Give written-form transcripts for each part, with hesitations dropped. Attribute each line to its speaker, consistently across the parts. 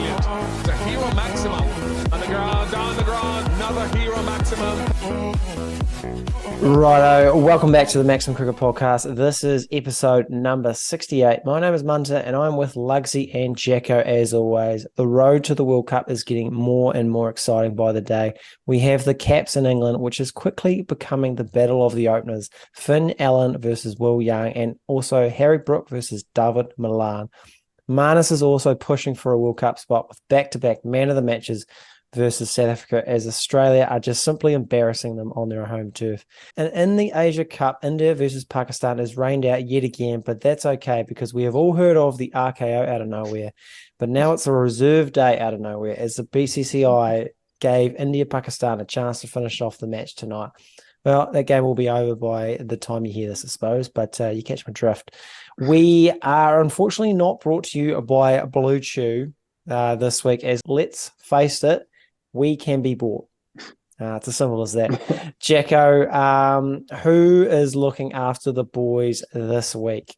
Speaker 1: brilliant. It's a hero maximum. On the ground, down the ground, another hero maximum.
Speaker 2: Righto, welcome back to the Maximum Cricket Podcast. This is episode number 68. My name is Munter and I'm with Lugsy and Jacko as always. The road to the World Cup is getting more and more exciting by the day. We have the caps in England, which is quickly becoming the battle of the openers. Finn Allen versus Will Young, and also Harry Brook versus Dawid Malan. Marnus is also pushing for a World Cup spot with back-to-back man of the matches versus South Africa, as Australia are just simply embarrassing them on their home turf. And in the Asia Cup, India versus Pakistan is rained out yet again, but that's okay because we have all heard of the RKO out of nowhere. But now it's a reserve day out of nowhere as the BCCI gave India-Pakistan a chance to finish off the match tonight. Well, that game will be over by the time you hear this, I suppose, but you catch my drift. We are unfortunately not brought to you by Blue Chew this week, as let's face it, we can be bought. It's as simple as that. Jacko, who is looking after the boys this week?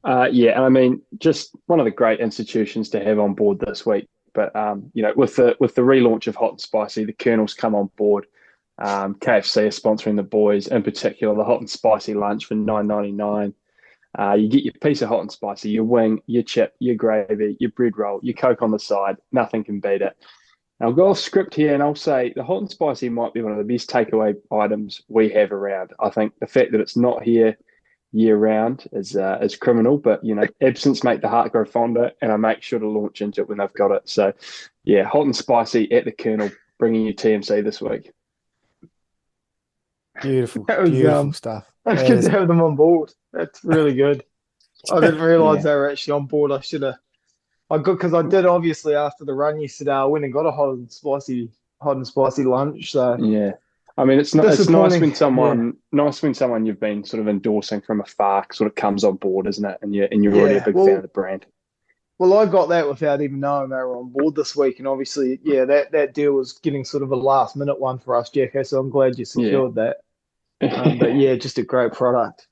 Speaker 3: I mean, just one of the great institutions to have on board this week. But with the relaunch of Hot and Spicy, the Colonels come on board. KFC is sponsoring the boys, in particular the Hot and Spicy lunch for $9.99. You get your piece of hot and spicy, your wing, your chip, your gravy, your bread roll, your Coke on the side. Nothing can beat it. I'll go off script here and I'll say the hot and spicy might be one of the best takeaway items we have around. I think the fact that it's not here year round is criminal, but absence make the heart grow fonder, and I make sure to launch into it when they've got it. So, yeah, hot and spicy at the Colonel, bringing you TMC this week.
Speaker 2: Beautiful,
Speaker 4: That was,
Speaker 2: beautiful stuff.
Speaker 4: That's good to have them on board. That's really good. I didn't realise they were actually on board. Because I did obviously after the run yesterday. I went and got a hot and spicy lunch. So
Speaker 3: yeah, I mean it's nice when someone you've been sort of endorsing from afar sort of comes on board, isn't it? And you're already a big fan of the brand.
Speaker 4: Well, I got that without even knowing they were on board this week, and obviously, that deal was getting sort of a last minute one for us, Jacko. So I'm glad you secured that. But yeah, just a great product.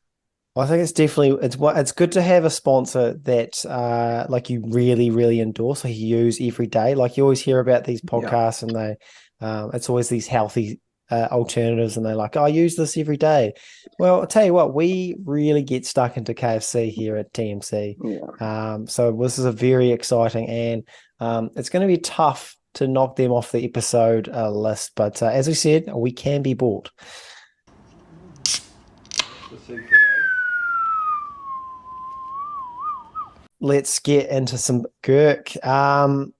Speaker 2: I think it's definitely it's good to have a sponsor that like you really, really endorse, like you use every day. Like you always hear about these podcasts and they it's always these healthy alternatives, and they're like, I use this every day. Well, I'll tell you what, we really get stuck into KFC here at TMC. So this is a very exciting, and it's going to be tough to knock them off the episode list. But as we said, we can be bought. Let's get into some Gurk.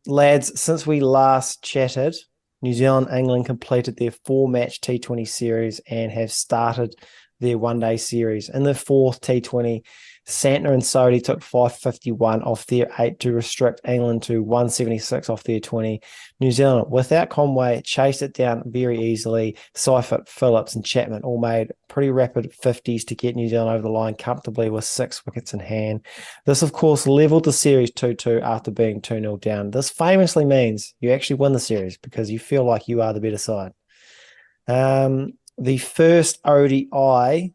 Speaker 2: Lads, since we last chatted, New Zealand and England completed their 4-match T20 series and have started their one-day series. In the fourth T20, Santner and Sodhi took 551 off their 8 to restrict England to 176 off their 20. New Zealand, without Conway, chased it down very easily. Seifert, Phillips and Chapman all made pretty rapid 50s to get New Zealand over the line comfortably with 6 wickets in hand. This, of course, levelled the series 2-2 after being 2-0 down. This famously means you actually win the series because you feel like you are the better side. The first ODI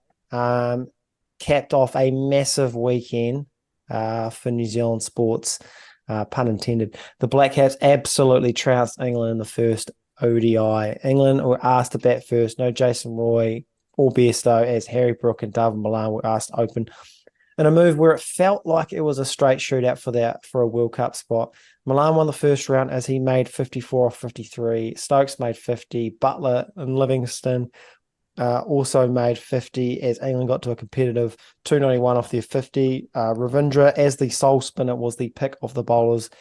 Speaker 2: capped off a massive weekend for New Zealand sports, pun intended. The Black Caps absolutely trounced England in the first ODI. England were asked to bat first. No Jason Roy or Bairstow, as Harry Brook and Dawid Malan were asked to open in a move where it felt like it was a straight shootout for a World Cup spot. Malan won the first round as he made 54 off 53. Stokes made 50. Butler and Livingston also made 50 as England got to a competitive 291 off their 50. Ravindra, as the sole spinner, was the pick of the bowlers,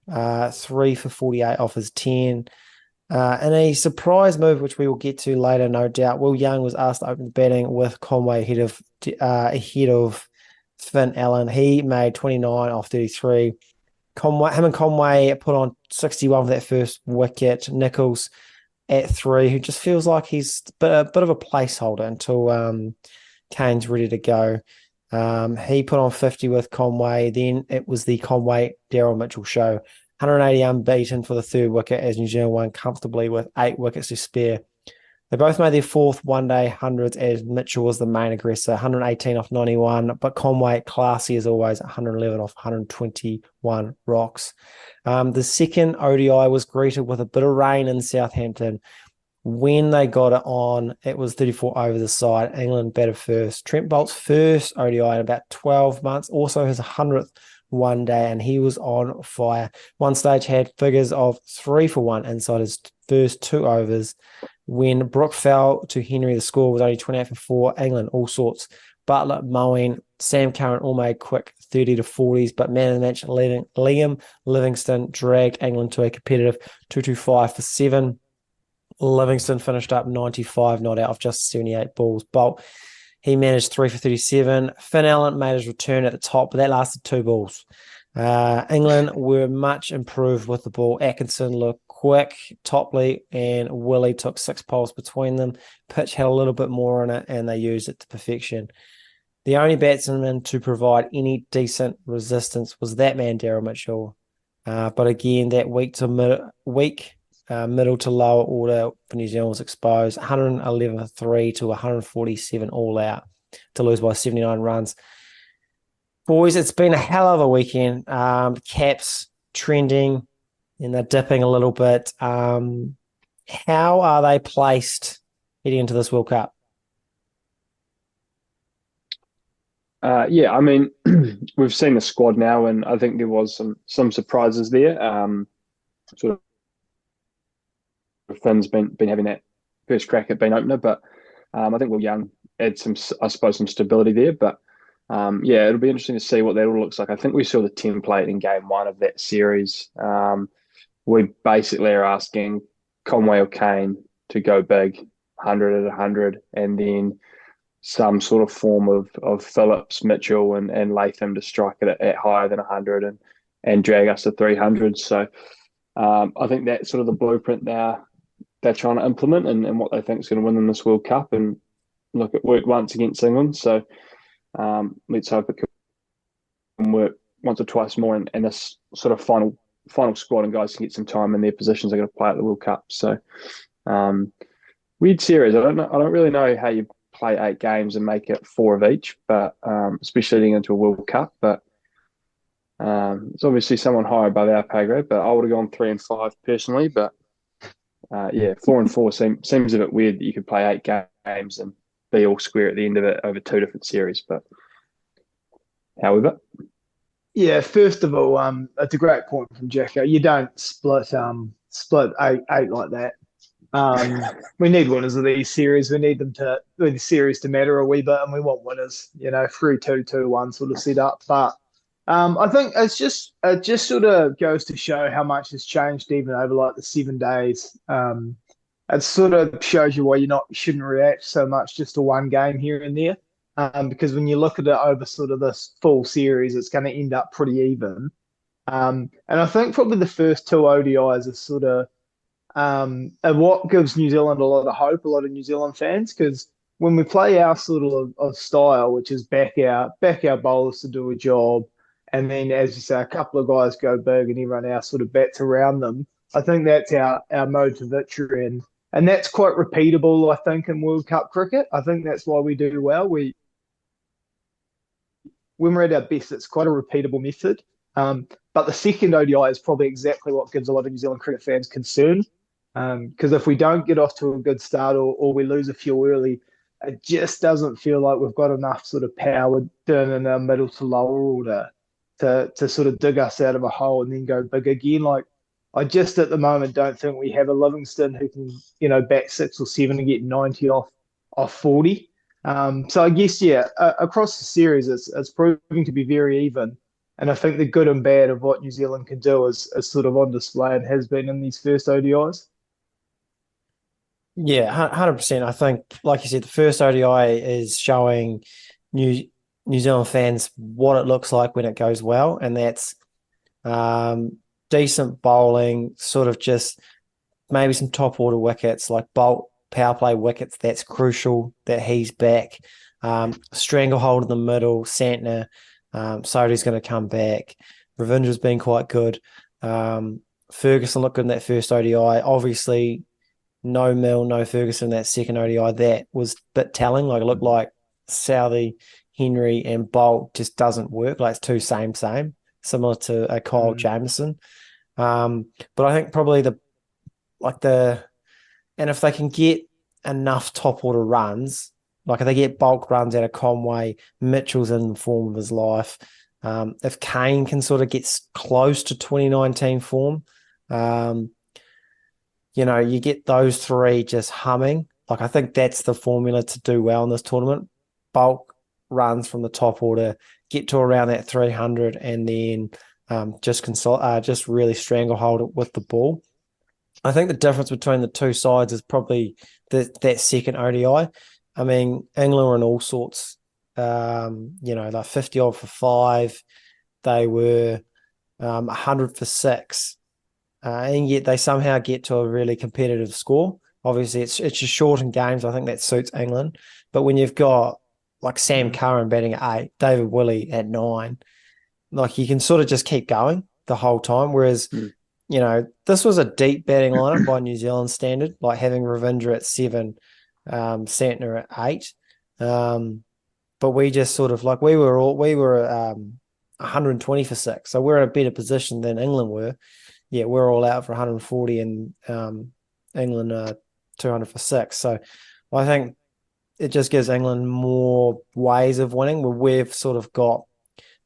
Speaker 2: 3 for 48 off his 10. In a surprise move, which we will get to later, no doubt, Will Young was asked to open the batting with Conway ahead of Finn Allen. He made 29 off 33. Him and Conway put on 61 for that first wicket. Nichols at 3, who just feels like he's a bit of a placeholder until Kane's ready to go. He put on 50 with Conway. Then it was the Conway-Daryl Mitchell show. 180 unbeaten for the third wicket as New Zealand won comfortably with 8 wickets to spare. They both made their fourth one-day hundreds as Mitchell was the main aggressor, 118 off 91, but Conway, classy as always, 111 off 121 rocks. The second ODI was greeted with a bit of rain in Southampton. When they got it on, it was 34 over the side. England batted first. Trent Bolt's first ODI in about 12 months, also his 100th one day, and he was on fire. One stage had figures of 3 for 1 inside his first 2 overs. When Brook fell to Henry, the score was only 28 for 4. England, all sorts. Butler, mowing. Sam Curran all made quick 30 to 40s, but man of the match, Liam Livingston dragged England to a competitive 225 for 7. Livingston finished up 95 not out of just 78 balls. Bolt, he managed 3 for 37. Finn Allen made his return at the top, but that lasted 2 balls. England were much improved with the ball. Atkinson looked quick. Topley and Willie took 6 poles between them. Pitch had a little bit more in it, and they used it to perfection. The only batsman to provide any decent resistance was that man, Daryl Mitchell. But again, that middle to lower order for New Zealand was exposed. 111 for 3 to 147 all out to lose by 79 runs. Boys, it's been a hell of a weekend. Caps trending and they're dipping a little bit. How are they placed heading into this World Cup?
Speaker 3: Yeah, I mean, we've seen the squad now, and I think there was some surprises there. Sort of Finn's been having that first crack at being opener, but I think Will Young adds some stability there. But yeah, it'll be interesting to see what that all looks like. I think we saw the template in game 1 of that series. We basically are asking Conway or Kane to go big, 100 at 100, and then some sort of form of Phillips, Mitchell, and Latham to strike it at higher than 100 and drag us to 300. So I think that's sort of the blueprint now they're trying to implement and what they think is going to win them this World Cup. And look, it worked once against England, so let's hope it can work once or twice more. And this sort of final squad and guys can get some time in their positions they're going to play at the World Cup. So weird series. I don't really know how you play 8 games and make it 4 of each, but especially leading into a World Cup. But it's obviously someone higher above our pay grade. But I would have gone 3 and 5 personally. But yeah, 4 and 4 seems a bit weird that you could play 8 games and be all square at the end of it over 2 different series. But however.
Speaker 4: Yeah, first of all, it's a great point from Jacko. You don't split eight like that. We need winners of these series. We need the series to matter a wee bit, and we want winners. 3-2-2-1 sort of set up. But I think it just sort of goes to show how much has changed even over like the 7 days. It sort of shows you why you shouldn't react so much just to one game here and there. Because when you look at it over sort of this full series, it's going to end up pretty even. And I think probably the first 2 ODIs are sort of what gives New Zealand a lot of hope, a lot of New Zealand fans, because when we play our sort of style, which is back our bowlers to do a job, and then, as you say, a couple of guys go big and everyone else sort of bats around them, I think that's our mode to victory. And that's quite repeatable, I think, in World Cup cricket. I think that's why we do well. When we're at our best, it's quite a repeatable method. But the second ODI is probably exactly what gives a lot of New Zealand cricket fans concern. Because if we don't get off to a good start or we lose a few early, it just doesn't feel like we've got enough sort of power down in our middle to lower order to sort of dig us out of a hole and then go big again. Like, I just at the moment don't think we have a Livingston who can, bat 6 or 7 and get 90 off 40. So I guess, across the series, it's proving to be very even. And I think the good and bad of what New Zealand can do is sort of on display and has been in these first ODIs.
Speaker 2: Yeah, 100%. I think, like you said, the first ODI is showing New Zealand fans what it looks like when it goes well, and that's decent bowling, sort of just maybe some top order wickets, like Bolt power play wickets. That's crucial that he's back. Stranglehold in the middle, Santner, Sodhi's going to come back. Ravindra's been quite good. Ferguson looked good in that first ODI. Obviously, no Mill, no Ferguson, that second ODI, that was a bit telling. Like, it looked like Southey, Henry, and Bolt just doesn't work. Like, it's two same, similar to a Kyle Jameson. But I think probably and if they can get enough top order runs, like if they get bulk runs out of Conway, Mitchell's in the form of his life. If Kane can sort of get close to 2019 form, you get those three just humming. Like, I think that's the formula to do well in this tournament. Bulk runs from the top order, get to around that 300, and then just really stranglehold it with the ball. I think the difference between the two sides is probably that second ODI. I mean, England were in all sorts, like 50 odd for 5. They were 100 for 6. And yet they somehow get to a really competitive score. Obviously, it's just shortened games. I think that suits England. But when you've got like Sam Curran batting at 8, David Willey at 9, like, you can sort of just keep going the whole time. Whereas, this was a deep batting lineup by New Zealand standard, like having Ravindra at 7, Santner at 8. But we just sort of, like, we were 120 for 6. So we're in a better position than England were. Yeah, we're all out for 140 and England 200 for 6. So I think it just gives England more ways of winning, where we've sort of got,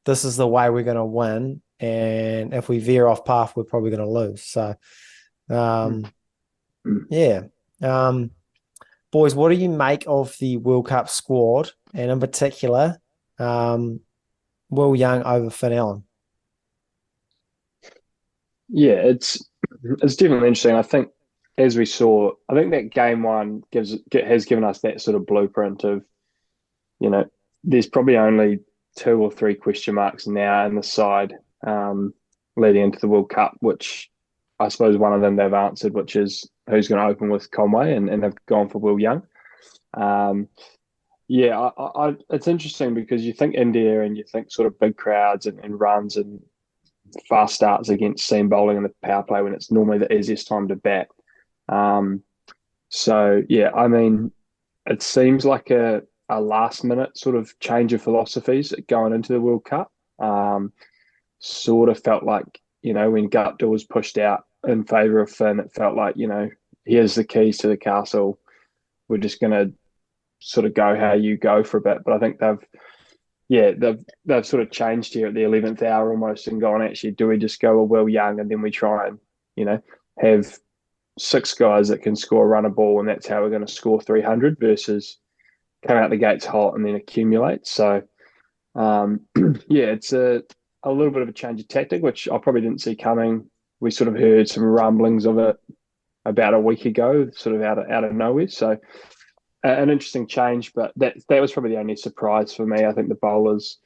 Speaker 2: this is the way we're going to win. And if we veer off path, we're probably going to lose. So, yeah. Boys, what do you make of the World Cup squad? And in particular, Will Young over Finn Allen?
Speaker 3: Yeah, it's definitely interesting. I think, as we saw, I think that game one has given us that sort of blueprint of, there's probably only 2 or 3 question marks now in the side leading into the World Cup, which I suppose one of them they've answered, which is who's going to open with Conway, and they've gone for Will Young. It's interesting because you think India and you think sort of big crowds and runs and fast starts against seam bowling in the power play when it's normally the easiest time to bat. It seems like a last minute sort of change of philosophies going into the World Cup. Sort of felt like, when Gupta was pushed out in favour of Finn, it felt like, here's the keys to the castle. We're just going to sort of go how you go for a bit. But I think they've sort of changed here at the 11th hour almost and gone, actually, do we just go a Will Young and then we try and, have 6 guys that can score a run a ball, and that's how we're going to score 300 versus come out the gates hot and then accumulate. So, it's a little bit of a change of tactic, which I probably didn't see coming. We sort of heard some rumblings of it about a week ago, sort of out of nowhere. So an interesting change, but that was probably the only surprise for me. I think the bowlers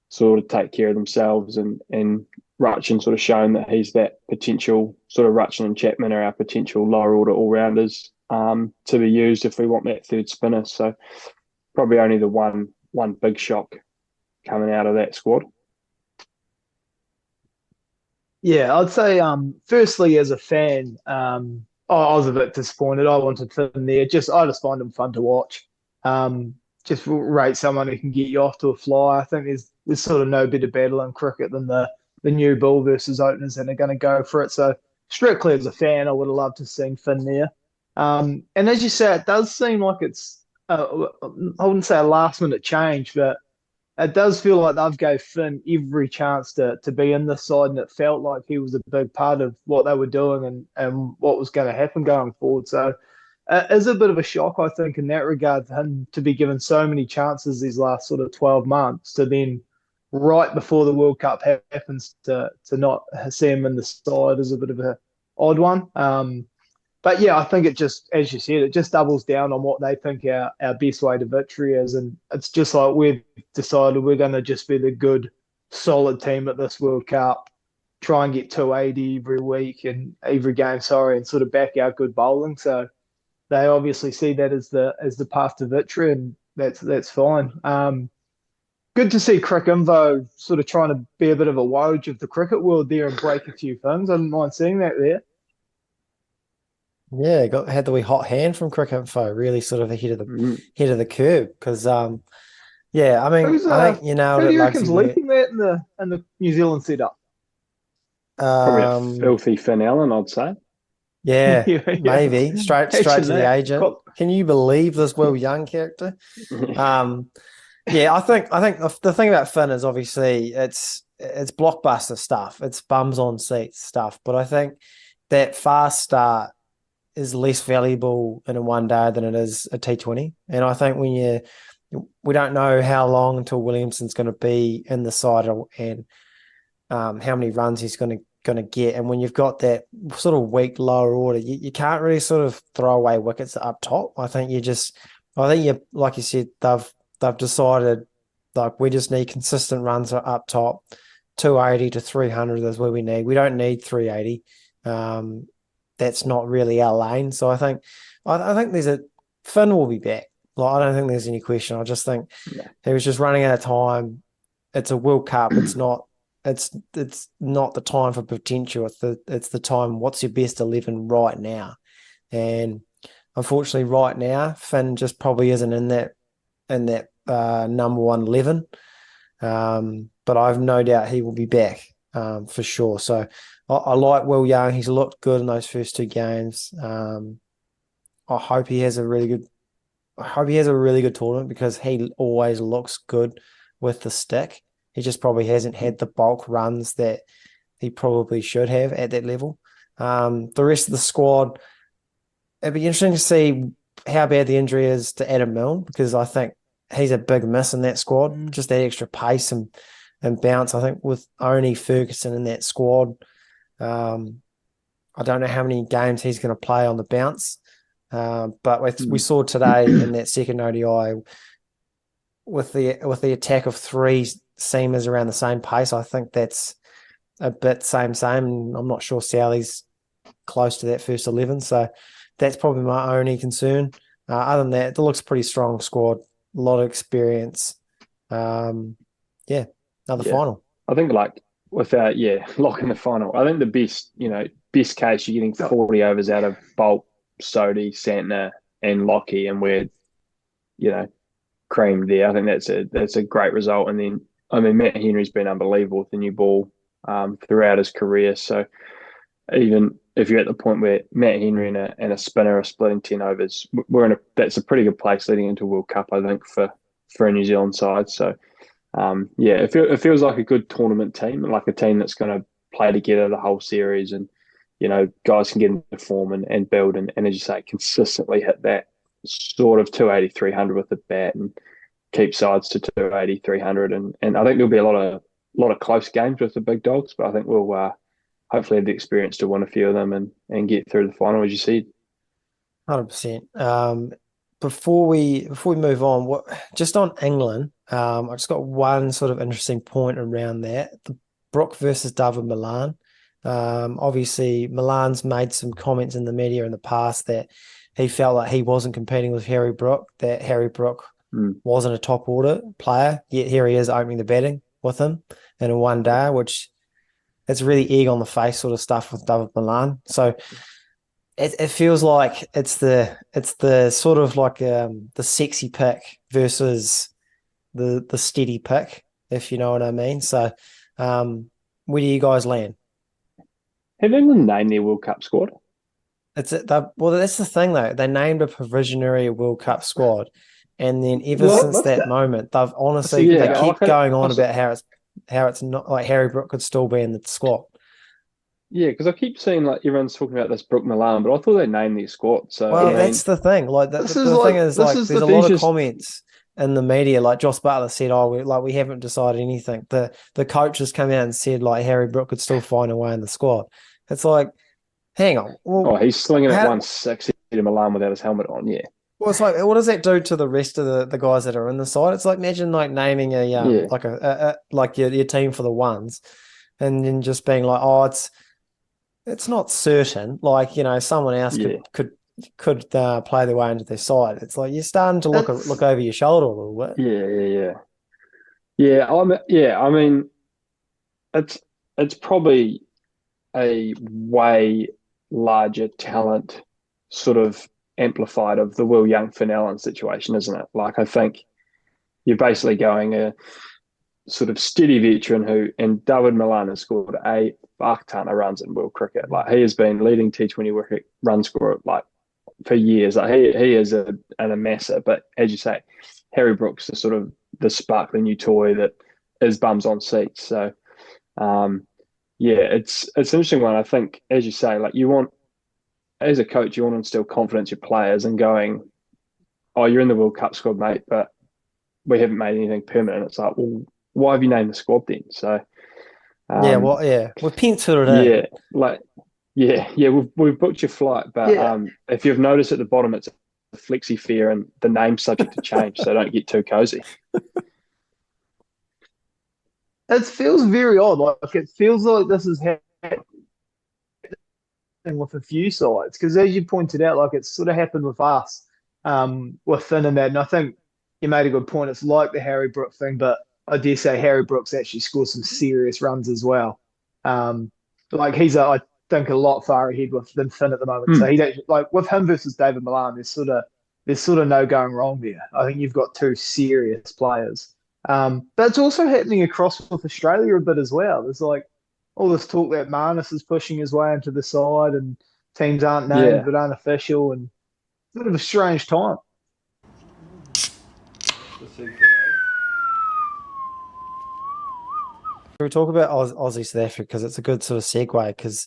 Speaker 3: sort of take care of themselves, and Rachin sort of shown that he's that potential sort of Rachin and Chapman are our potential lower order all-rounders to be used if we want that third spinner. So probably only the one big shock coming out of that squad.
Speaker 4: Yeah, I'd say firstly, as a fan, I was a bit disappointed. I wanted Finn there. I just find him fun to watch. Just rate someone who can get you off to a fly. I think there's sort of no better battle in cricket than the new ball versus openers that are going to go for it. So strictly as a fan, I would have loved to have seen Finn there. And as you say, it does seem like it's I wouldn't say a last minute change, but it does feel like they've gave Finn every chance to be in this side, and it felt like he was a big part of what they were doing and what was going to happen going forward. So it is a bit of a shock, I think, in that regard, for him to be given so many chances these last sort of 12 months to then, right before the World Cup happens, to not see him in the side is a bit of an odd one. But yeah, I think it just, as you said, it just doubles down on what they think our best way to victory is. And it's just like we've decided we're going to just be the good, solid team at this World Cup, try and get 280 every week and every game, and sort of back our good bowling. So they obviously see that as the path to victory, and that's fine. Good to see Crick Info sort of trying to be a bit of a Woj of the cricket world there and break a few things. I didn't mind seeing that there.
Speaker 2: Yeah, had the wee hot hand from Cricket Info, really sort of ahead of the curve. Because yeah, I mean,
Speaker 4: Who's
Speaker 2: I think you nailed
Speaker 4: who do
Speaker 2: it,
Speaker 4: you reckon's
Speaker 2: Lugsy.
Speaker 4: leading that in the New Zealand setup?
Speaker 3: Probably a
Speaker 2: Um,
Speaker 3: filthy Finn Allen, I'd say.
Speaker 2: yeah,
Speaker 4: Yeah.
Speaker 2: maybe straight
Speaker 4: Imagine
Speaker 2: to the
Speaker 4: that.
Speaker 2: agent. Can you believe this Will Young character? Yeah, I think the thing about Finn is obviously it's blockbuster stuff. It's bums on seats stuff. But I think that fast start is less valuable in a one day than it is a T20. And I think we don't know how long until Williamson's going to be in the side and how many runs he's going to get. And when you've got that sort of weak lower order, you can't really sort of throw away wickets up top. I think you like you said, they've decided like we just need consistent runs up top. 280 to 300 is where we need. We don't need 380. That's not really our lane. So I think Finn will be back. Like I don't think there's any question. I just think he was just running out of time. It's a World Cup. It's not the time for potential. It's the time. What's your best 11 right now? And unfortunately, right now, Finn just probably isn't in that number 1 11. But I've no doubt he will be back for sure. So I like Will Young. He's looked good in those first 2 games. I hope he has a really good tournament because he always looks good with the stick. He just probably hasn't had the bulk runs that he probably should have at that level. The rest of the squad, it'd be interesting to see how bad the injury is to Adam Milne because I think he's a big miss in that squad. Just that extra pace and bounce. I think with only Ferguson in that squad, I don't know how many games he's going to play on the bounce. But we saw today in that second ODI with the attack of 3 seamers around the same pace. I think that's a bit same. I'm not sure Sally's close to that first 11, so that's probably my only concern. Other than that, it looks a pretty strong squad, a lot of experience. Another final.
Speaker 3: I think lock in the final. I think the best case you're getting 40 overs out of Bolt, Sodhi, Santner, and Lockie, and we're creamed there. I think that's a great result. And then Matt Henry's been unbelievable with the new ball throughout his career. So even if you're at the point where Matt Henry and a spinner are splitting 10 overs, that's a pretty good place leading into World Cup, I think, for a New Zealand side. So it feels like a good tournament team, like a team that's going to play together the whole series, and guys can get into form and build and as you say, consistently hit that sort of 280, 300 with the bat and keep sides to 280, 300, and I think there'll be a lot of close games with the big dogs, but I think we'll hopefully have the experience to win a few of them and get through the final, as you said.
Speaker 2: 100%. Before we move on, just on England, I just got one sort of interesting point around that. The Brook versus Dawid Malan. Obviously, Milan's made some comments in the media in the past that he felt like he wasn't competing with Harry Brook, that Harry Brook wasn't a top order player, yet here he is opening the batting with him in a one day, which it's really egg on the face sort of stuff with Dawid Malan. So it feels like it's the sort of like the sexy pick versus the steady pick, if you know what I mean. So where do you guys land?
Speaker 3: Have England named their World Cup squad?
Speaker 2: That's the thing though. They named a provisionary World Cup squad, and then ever since that moment, they've honestly they keep going on about how it's not like Harry Brook could still be in the squad.
Speaker 3: Yeah, because I keep seeing like everyone's talking about this Brook Malan, but I thought they named their squad. So
Speaker 2: that's the thing. Like the thing is like there's a lot of comments in the media. Like Joss Butler said, we haven't decided anything. The coaches come out and said like Harry Brook could still find a way in the squad. It's like, hang on. Well,
Speaker 3: he's slinging it 160 to Milan without his helmet on. Yeah.
Speaker 2: Well, it's like, what does that do to the rest of the guys that are in the side? It's like imagine like naming like your team for the ones, and then just being like, it's not certain. Like someone else could play their way into their side. It's like you're starting to look over your shoulder a little
Speaker 3: bit. Yeah. I mean, it's probably a way larger talent sort of amplified of the Will Young Finn Allen situation, isn't it? Like, I think you're basically going a sort of steady veteran and Dawid Malan has scored a fuck ton of runs in world cricket. Like, he has been leading T20 wicket run scorer like for years. Like, he is an amasser, but as you say, Harry Brooks is sort of the sparkling new toy that is bums on seats. So, it's an interesting one. I think, as you say, like, you want, as a coach, you want to instill confidence in your players and going, oh, you're in the World Cup squad, mate, but we haven't made anything permanent. It's like, well, why have you named the squad then? So,
Speaker 2: we've penciled it in.
Speaker 3: We've booked your flight, but if you've noticed at the bottom, it's a flexi fare and the name's subject to change, so don't get too cozy.
Speaker 4: It feels very odd. Like, it feels like this is happening with a few sides, because as you pointed out, like, it's sort of happened with us, with Finn and that. And I think you made a good point. It's like the Harry Brooks thing, but I dare say Harry Brooks actually scores some serious runs as well. Like, he's I think a lot far ahead than Finn at the moment. So he's actually, like, with him versus David Malan, there's sort of no going wrong there. I think you've got two serious players. But it's also happening across with Australia a bit as well. There's like all this talk that Marnus is pushing his way into the side and teams aren't named but unofficial, and it's a bit of a strange time.
Speaker 2: We talk about Aussie South Africa because it's a good sort of segue, because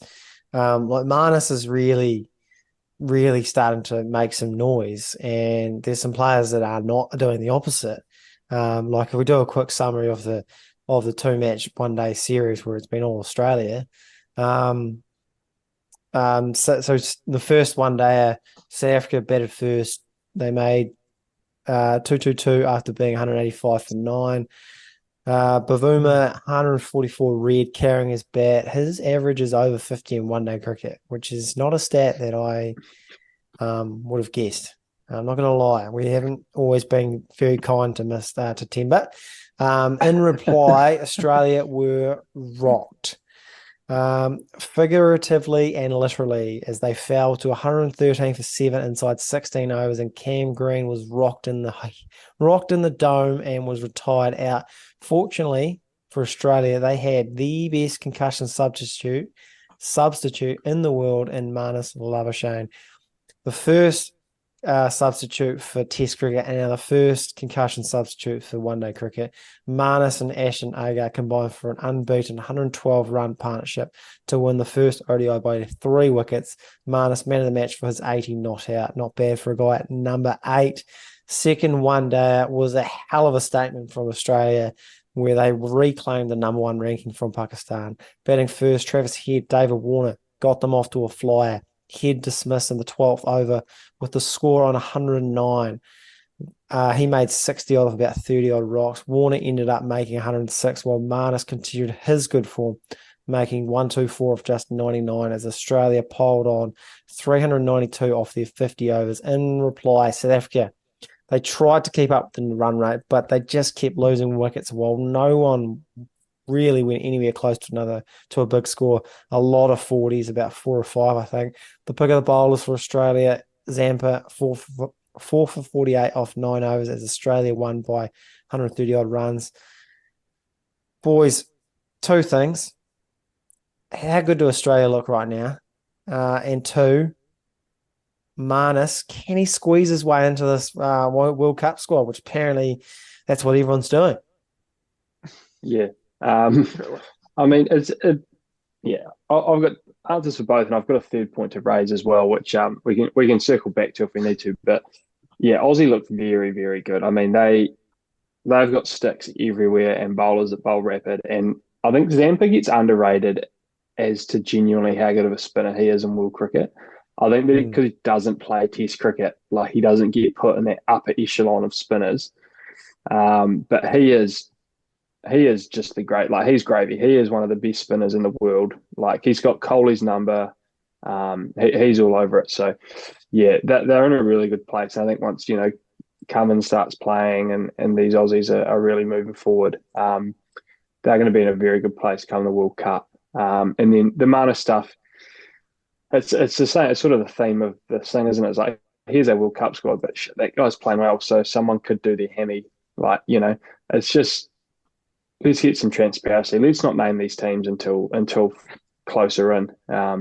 Speaker 2: like, Marnus is really, really starting to make some noise, and there's some players that are not doing the opposite. Like, if we do a quick summary of the 2-match one-day series where it's been all Australia. So the first one day, South Africa batted first. They made 222 after being 185 for 9. Bavuma, 144 red, carrying his bat. His average is over 50 in one-day cricket, which is not a stat that I would have guessed. I'm not going to lie. We haven't always been very kind to to Timber. In reply, Australia were rocked, figuratively and literally, as they fell to 113 for 7 inside 16 overs, and Cam Green was rocked in the dome and was retired out. Fortunately for Australia, they had the best concussion substitute in the world in Marnus Labuschagne. The first substitute for Test cricket and now the first concussion substitute for one-day cricket. Marnus and Ashton Agar combined for an unbeaten 112-run partnership to win the first ODI by 3 wickets. Marnus, man of the match for his 80 not out. Not bad for a guy at number 8. Second one-day was a hell of a statement from Australia, where they reclaimed the number 1 ranking from Pakistan. Batting first, Travis Head, David Warner got them off to a flyer. Head dismissed in the 12th over with the score on 109. He made 60 odd of about 30 odd rocks. Warner ended up making 106, while Marnus continued his good form, making 124 of just 99 as Australia piled on 392 off their 50 overs. In reply, South Africa, they tried to keep up the run rate, but they just kept losing wickets, while no one really went anywhere close to a big score. A lot of 40s, about 4 or 5, I think. The pick of the bowlers for Australia, Zampa, 4 for 48 off 9 overs as Australia won by 130 odd runs. Boys, 2 things. How good do Australia look right now? And 2, Marnus, can he squeeze his way into this World Cup squad, which apparently that's what everyone's doing.
Speaker 3: Yeah. I mean, I've got answers for both, and I've got a third point to raise as well, which we can circle back to if we need to. But yeah, Aussie looked very, very good. I mean, they've got sticks everywhere and bowlers that bowl rapid, and I think Zampa gets underrated as to genuinely how good of a spinner he is in world cricket. I think that because he doesn't play Test cricket, like, he doesn't get put in that upper echelon of spinners. But he is just the great, like, he's gravy. He is one of the best spinners in the world. Like, he's got Kohli's number. He's all over it. So, yeah, they're in a really good place. I think once, Cummins starts playing and these Aussies are really moving forward, they're going to be in a very good place come the World Cup. And then the Marnus stuff, it's the same. It's sort of the theme of this thing, isn't it? It's like, here's our World Cup squad, but shit, that guy's playing well, so someone could do their hammy. Like, it's just, let's get some transparency. Let's not name these teams until closer in.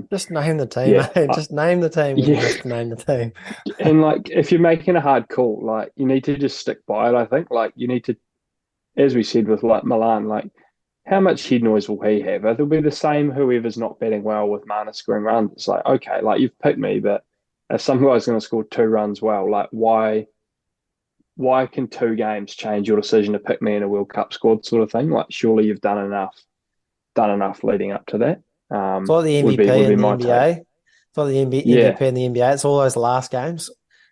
Speaker 2: Just name the team, mate. Just name the team. Just name the team.
Speaker 3: And like, if you're making a hard call, like, you need to just stick by it. I think, like, you need to, as we said with like Milan, like, how much head noise will he have? It'll be the same whoever's not batting well with Marnus scoring runs. It's like, okay, like, you've picked me, but if some guy's going to score 2 runs well, like, why can 2 games change your decision to pick me in a World Cup squad, sort of thing? Like, surely you've done enough leading up to that.
Speaker 2: It's like the MVP in the NBA. It's like the MVP in the NBA. It's all those last games.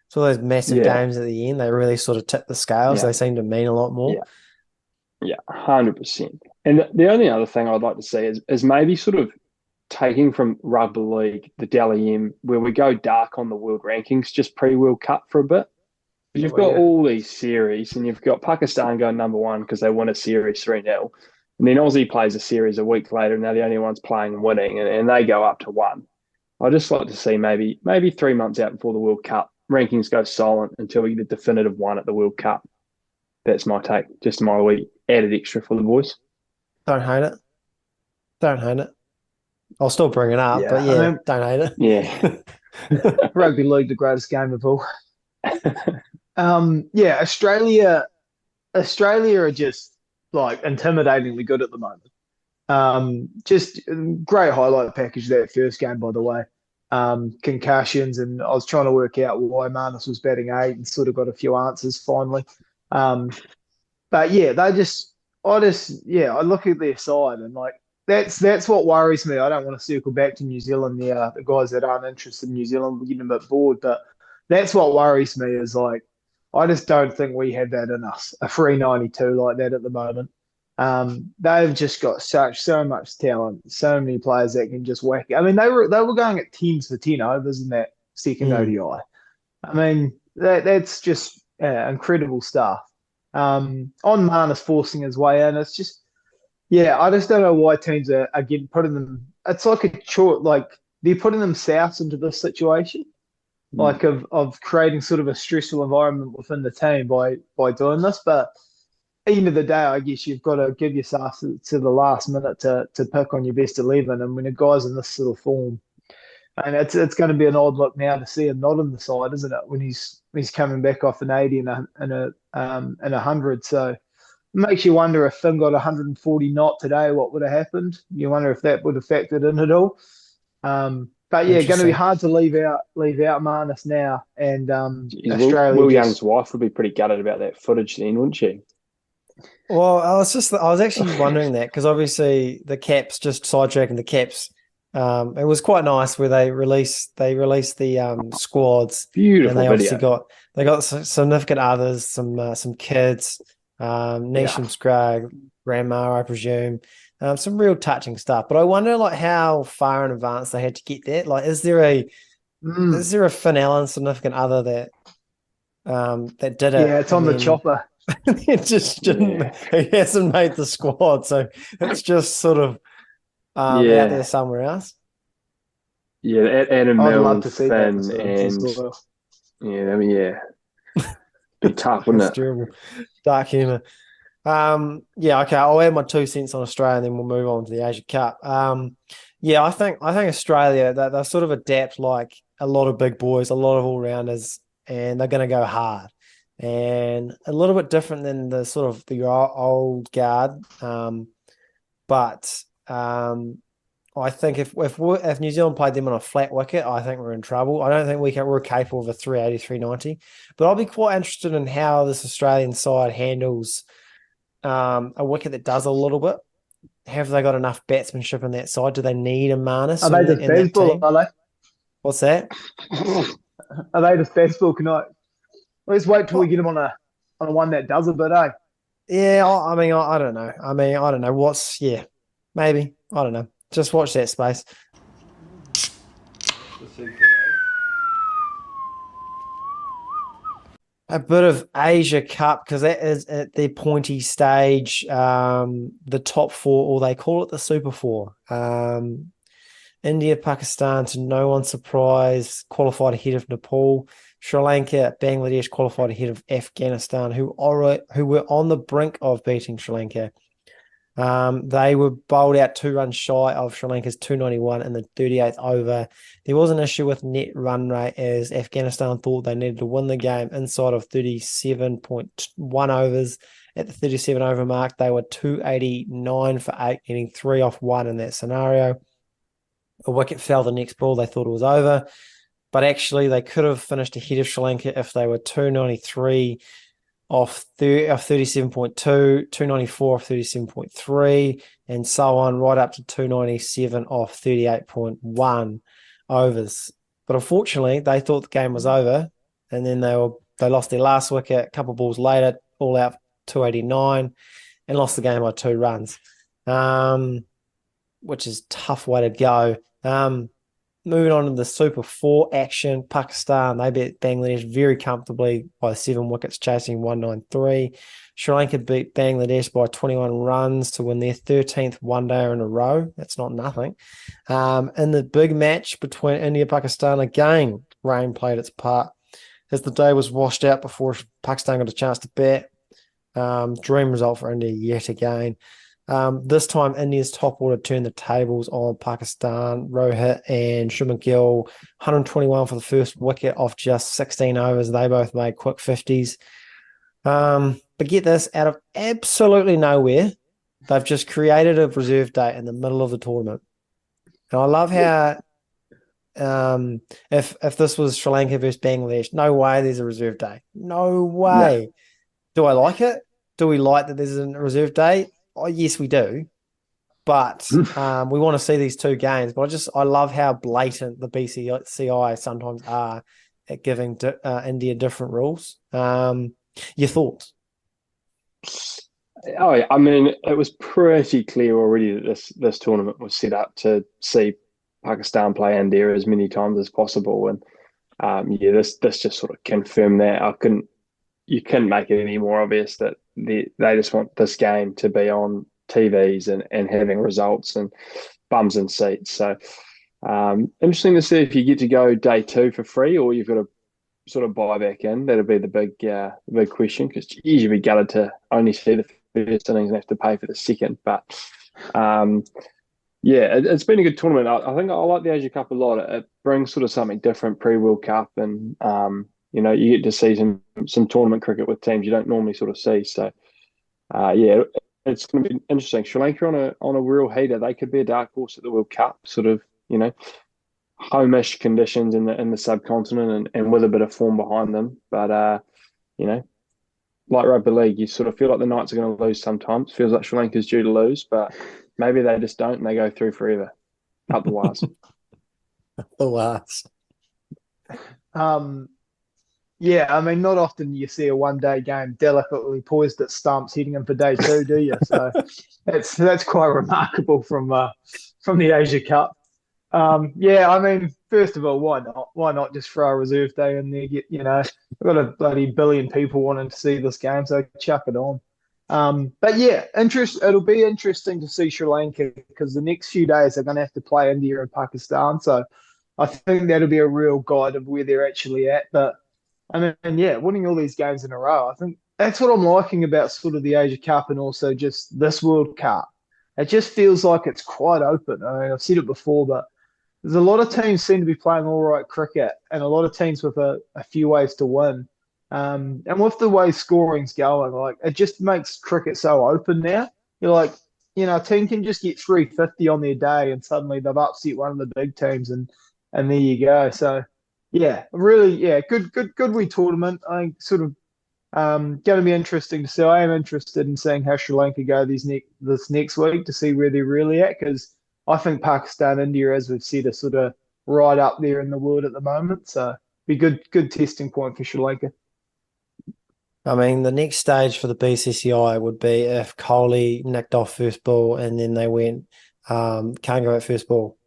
Speaker 2: It's all those massive games at the end. They really sort of tip the scales.
Speaker 3: Yeah.
Speaker 2: They seem to mean a lot more.
Speaker 3: Yeah, 100%. And the only other thing I'd like to see is maybe sort of taking from rugby league, the Dally M, where we go dark on the world rankings just pre-World Cup for a bit. You've got all these series, and you've got Pakistan going number 1 because they won a series 3-0. And then Aussie plays a series a week later, and they're the only ones playing and winning, and they go up to 1. I'd just like to see maybe 3 months out before the World Cup, rankings go silent until we get a definitive 1 at the World Cup. That's my take. Just my wee added extra for the boys.
Speaker 2: Don't hate it. I'll still bring it up, but don't hate it.
Speaker 3: Yeah.
Speaker 4: Rugby league, the greatest game of all. Australia are just like intimidatingly good at the moment. Just great highlight package that first game, by the way. Concussions, and I was trying to work out why Marnus was batting 8 and sort of got a few answers finally. But yeah, I look at their side and like that's what worries me. I don't want to circle back to New Zealand, the guys that aren't interested in New Zealand, we're getting a bit bored, but that's what worries me is like, I just don't think we have that in us, a 392 like that at the moment. They've just got so much talent, so many players that can just whack it. I mean, they were going at 10s for 10 overs in that second ODI. I mean, that's just incredible stuff. On Marnus forcing his way in, it's just, I just don't know why teams are getting putting them. It's like a short, like they're putting themselves into this situation, like of creating sort of a stressful environment within the team by doing this. But at the end of the day, I guess you've got to give yourself to the last minute to pick on your best 11. And when a guy's in this sort of form, and it's going to be an odd look now to see him not in the side, isn't it? When he's coming back off an 80 and a 100. So it makes you wonder if Finn got 140 not today, what would have happened? You wonder if that would have factored in at all. But yeah, going to be hard to leave out Marnus now. And Australia.
Speaker 3: Will Young's wife would be pretty gutted about that footage then, wouldn't she?
Speaker 2: Well, I was actually wondering that because obviously the Caps, just sidetracking the Caps. It was quite nice where they released the squads.
Speaker 3: Beautiful,
Speaker 2: and they obviously
Speaker 3: video.
Speaker 2: got significant others, some kids, Neesham's grandma, I presume, some real touching stuff. But I wonder like how far in advance they had to get that. Like, is there a Finn Allen significant other that did it?
Speaker 4: Yeah, it's on the chopper.
Speaker 2: It just didn't. He hasn't made the squad, so it's just sort of. Out there somewhere else.
Speaker 3: Yeah, Adam
Speaker 4: I'd love
Speaker 3: Milne,
Speaker 4: to see
Speaker 3: Finn,
Speaker 4: that.
Speaker 3: be tough, wouldn't it?
Speaker 2: Terrible. Dark humour. Okay, I'll add my 2 cents on Australia and then we'll move on to the Asia Cup. I think Australia, they sort of adapt like a lot of big boys, a lot of all-rounders, and they're going to go hard. And a little bit different than the sort of the old guard. But I think if New Zealand played them on a flat wicket, I think we're in trouble. I don't think we're capable of a 380, 390. But I'll be quite interested in how this Australian side handles a wicket that does a little bit. Have they got enough batsmanship in that side? Do they need a Marnus?
Speaker 4: Are they just baseball? Are they?
Speaker 2: What's that?
Speaker 4: Are they just baseball? Let's wait till we get them on a one that does a bit, eh?
Speaker 2: Yeah, I mean, I don't know. I don't know. Maybe. I don't know. Just watch that space. A bit of Asia Cup, because that is at the pointy stage, the top 4, or they call it the Super 4. India, Pakistan, to no one's surprise, qualified ahead of Nepal. Sri Lanka, Bangladesh qualified ahead of Afghanistan, who were on the brink of beating Sri Lanka. They were bowled out 2 runs shy of Sri Lanka's 291 in the 38th over. There was an issue with net run rate as Afghanistan thought they needed to win the game inside of 37.1 overs. At the 37 over mark, they were 289 for 8, getting 3 off 1 in that scenario. A wicket fell the next ball. They thought it was over. But actually, they could have finished ahead of Sri Lanka if they were 293 off 37.2, 294 off 37.3, and so on, right up to 297 off 38.1 overs. But unfortunately, they thought the game was over, and then they lost their last wicket a couple of balls later, all out 289, and lost the game by 2 runs, which is a tough way to go. Moving on to the Super 4 action, Pakistan, they beat Bangladesh very comfortably by 7 wickets, chasing 193. Sri Lanka beat Bangladesh by 21 runs to win their 13th one-dayer in a row. That's not nothing. In the big match between India and Pakistan, again, rain played its part as the day was washed out before Pakistan got a chance to bat. Dream result for India yet again. This time, India's top order turned the tables on Pakistan. Rohit and Shubman Gill, 121 for the first wicket off just 16 overs. They both made quick 50s. But get this, out of absolutely nowhere, they've just created a reserve day in the middle of the tournament. And I love how if this was Sri Lanka versus Bangladesh, no way there's a reserve day. No way.
Speaker 3: Yeah.
Speaker 2: Do I like it? Do we like that there's a reserve day? Oh, yes, we do. But we want to see these 2 games. But I love how blatant the BCCI sometimes are at giving India different rules. Your thoughts?
Speaker 3: Oh, yeah. I mean, it was pretty clear already that this tournament was set up to see Pakistan play India as many times as possible, and this just sort of confirmed that. You couldn't make it any more obvious that they just want this game to be on TVs and having results and bums and seats. So interesting to see if you get to go day 2 for free or you've got to sort of buy back in. That'll be the big question, because you'd be gutted to only see the first innings and have to pay for the second. But it's been a good tournament. I think I like the Asia Cup a lot. It brings sort of something different pre-World Cup, and you get to see some tournament cricket with teams you don't normally sort of see. So, it's going to be interesting. Sri Lanka on a real heater. They could be a dark horse at the World Cup. Sort of, home-ish conditions in the subcontinent and with a bit of form behind them. But like rugby league, you sort of feel like the Knights are going to lose sometimes. Feels like Sri Lanka's due to lose, but maybe they just don't and they go through forever. Up the wires.
Speaker 2: The wires.
Speaker 4: Yeah, I mean, not often you see a one-day game delicately poised at stumps heading in for day 2, do you? So that's quite remarkable from the Asia Cup. I mean, first of all, why not? Why not just throw a reserve day in there? We've got a bloody billion people wanting to see this game, so chuck it on. But yeah, it'll be interesting to see Sri Lanka, because the next few days they're going to have to play India and Pakistan. So I think that'll be a real guide of where they're actually at. But I mean, winning all these games in a row, I think that's what I'm liking about sort of the Asia Cup and also just this World Cup. It just feels like it's quite open. I mean, I've said it before, but there's a lot of teams seem to be playing all right cricket, and a lot of teams with a few ways to win. And with the way scoring's going, like, it just makes cricket so open now. You're like, a team can just get 350 on their day, and suddenly they've upset one of the big teams, and there you go. So, good wee tournament. I think sort of going to be interesting to see. I am interested in seeing how Sri Lanka go this next week to see where they're really at, because I think Pakistan, India, as we've said, are sort of right up there in the world at the moment. So be good testing point for Sri Lanka.
Speaker 2: I mean, the next stage for the BCCI would be if Kohli nicked off first ball and then they went, can't go at first ball.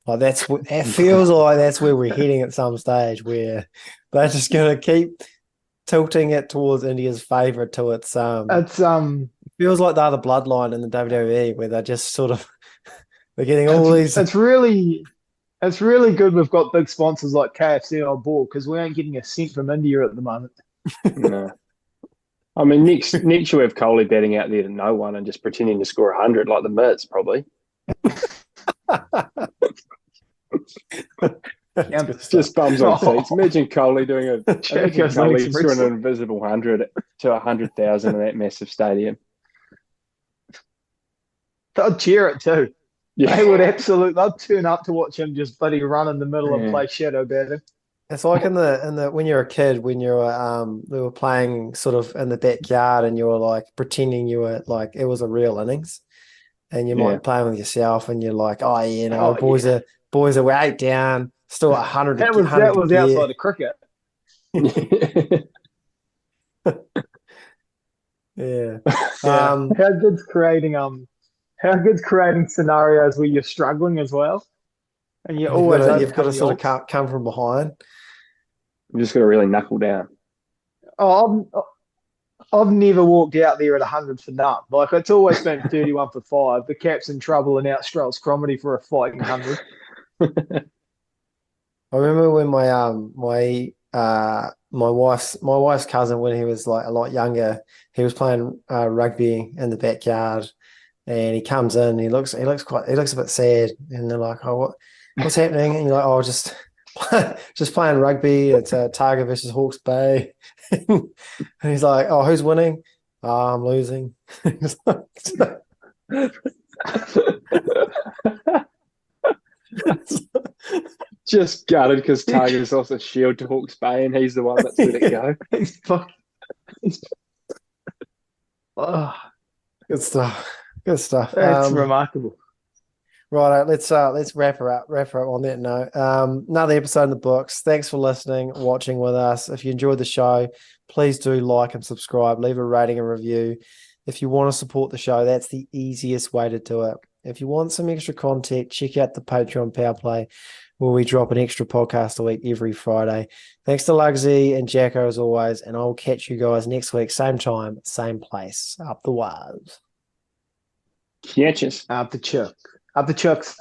Speaker 2: Like it feels like that's where we're heading at some stage, where they're just going to keep tilting it towards India's favour till it feels like they're the bloodline in the WWE, where they're just sort of they're getting all these.
Speaker 4: It's really It's really good we've got big sponsors like KFC on board because we ain't getting a cent from India at the moment.
Speaker 3: No. I mean, next you'll have Coley betting out there to no one and just pretending to score 100 like the Mits, probably. Just bums on seats. Imagine Coley scoring an invisible 100 to 100,000 in that massive stadium.
Speaker 4: They'd cheer it too.
Speaker 3: Yeah.
Speaker 4: They would absolutely. They'd turn up to watch him just bloody run in the middle and play shadow batting.
Speaker 2: It's like in the when you're a kid, when you were playing sort of in the backyard and you were like pretending you were like it was a real innings, and you might be playing with yourself and you're like, boys are 8 down, still 100.
Speaker 4: That was outside of cricket.
Speaker 2: Yeah.
Speaker 4: How good's creating scenarios where you're struggling as well, and you've got to
Speaker 2: sort of come from behind.
Speaker 3: You just got to really knuckle down.
Speaker 4: Oh, I've never walked out there at 100 for none. Like it's always been 31 for 5. The cap's in trouble and out strolls Cromedy for a fighting 100.
Speaker 2: I remember when my wife's cousin, when he was like a lot younger, he was playing rugby in the backyard, and he comes in. He looks a bit sad, and they're like, "Oh, what's happening?" And you're like, "Oh, just playing rugby. It's Targa versus Hawke's Bay." And he's like, "Oh, who's winning?" "Oh, I'm losing."
Speaker 3: Just gutted because Targa's lost a shield to Hawke's Bay and he's the one that's let it go.
Speaker 2: Good stuff.
Speaker 4: That's remarkable.
Speaker 2: Right, let's wrap her up on that note. Another episode in the books. Thanks for listening, watching with us. If you enjoyed the show, please do like and subscribe, leave a rating and review. If you want to support the show, that's the easiest way to do it. If you want some extra content, check out the Patreon Power Play, where we drop an extra podcast a week every Friday. Thanks to Lugsy and Jacko as always, and I'll catch you guys next week, same time, same place. Up the wires.
Speaker 3: Catches.
Speaker 4: Up the chucks.